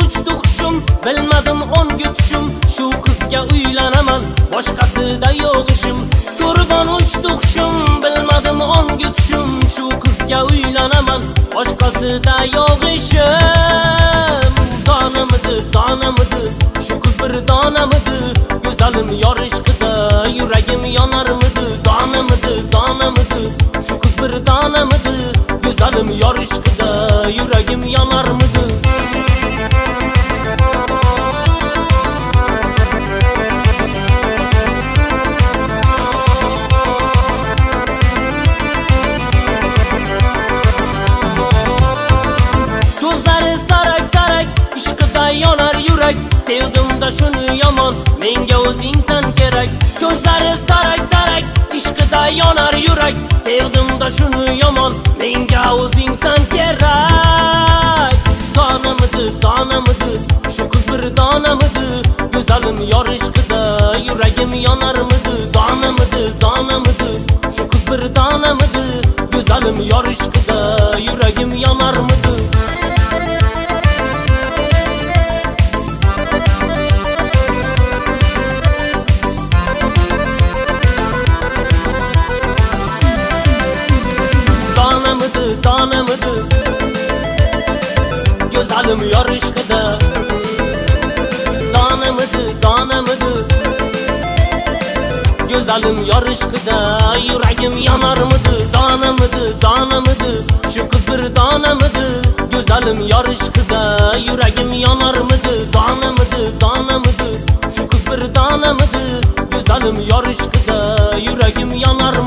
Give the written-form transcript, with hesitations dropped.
uçtu hushim, bilmadim onga tushim. Shu qizga uylanaman, boshqasida yo'q ishim. Ko'rban uçtu hushim, bilmadim onga tushim. Shu qizga uylanaman, boshqasida yo'q ishim. Donamidi, donamidi, shu qiz bir donamidi. Go'zalim yor ishqida yuragim yonarmidi. Donamidi, donamidi, shu qiz bir donamidi. Go'zalim yor ishqida yuragim yonarmidi. Ko'zlari sarak sarak, ishqida yonar yurak. Sevdim-da shuni yomon, menga o'zingsan kerak. Ko'zlari sarak sarak, ishqida yonar yurak. Sevdim-da shuni yomon, menga o'zingsan kerak. Donamidi, donamidi, shu qiz bir donamidi. Go'zalim yor ishqida yuragim yonarmidi. Donamidi, donamidi, shu qiz bir donamidi. Go'zalim yor ishqida yuragim yonarmidi. Donamidi, go'zalim yor ishqida. Donamidi, donamidi, go'zalim yor ishqida yuragim yonarmidi. Donamidi, donamidi, shu qiz bir donamidi. Go'zalim yor ishqida yuragim yonarmidi. Donamidi, donamidi, shu qiz bir donamidi. Go'zalim yor ishqida yuragim yonarmidi.